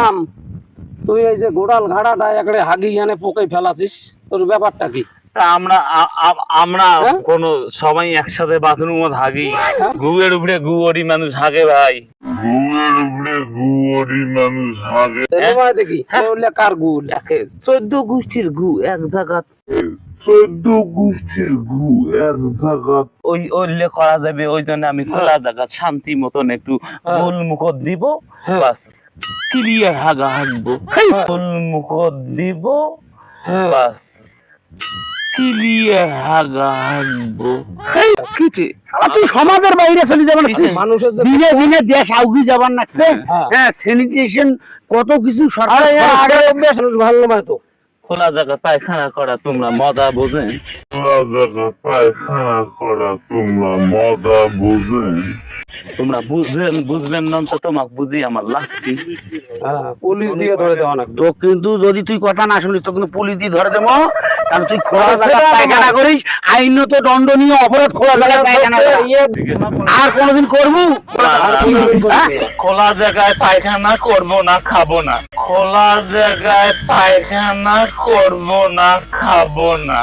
থাম, তুই এই যে গোড়াল ঘাড়াটা একড়ে হাগি এনে পোকে ফেলাছিস, তোর ব্যাপারটা কি? তা আমরা হ্যাঁ? কোন সবাই একসাথে বাথরুমে হাগি, হ্যাঁ? গুয়ের উপরে গুয়ারি মানুষ হাগে ভাই। তোমায় দেখি বললে কার গুল? 14 গোষ্ঠীর গু এক জায়গা ওই ওইলে করা যাবে, ওই জন্য আমি খোলা জায়গা শান্তি মতন একটু গোল মুখ দিব, হ্যাঁ। বাস ক্লিয়ার হাগা হাগবো, গোল মুখ দিব, হ্যাঁ। বাস ক্লিয়ার হাগা হাগবো। কিতে তুই সমাজের বাইরে চলে যাবেন, মানুষের যে দিনে দিনে দেশ আউগি যাবার নাকছে। হ্যাঁ। হ্যাঁ, স্যানিটেশন কত কিছু সরকার আরে আগে অভ্যাস, মানুষ ভালো নয় তো। খোলা জায়গা পায়খানা করা তোমরা মজা বোঝেন? তোমরা বুঝলেন না তো, তোমাকে বুঝি আমার লাগতি। হ্যাঁ, পুলিশ দিয়ে ধরে দেওয়া না। তো কিন্তু যদি তুই কথা না শুনিস তো কিন্তু পুলিশ দিয়ে ধরে দেবো। কারণ তুই খোলা জায়গা পায়খানা করিস, আইনত দণ্ডনীয় অপরাধ খোলা জায়গায় পায়খানা করা। আর কোনোদিন করবো? হ্যাঁ? খোলা জায়গায় পায়খানা করব না, খাবো না। খোলা জায়গায় পায়খানা করব না, খাবো না।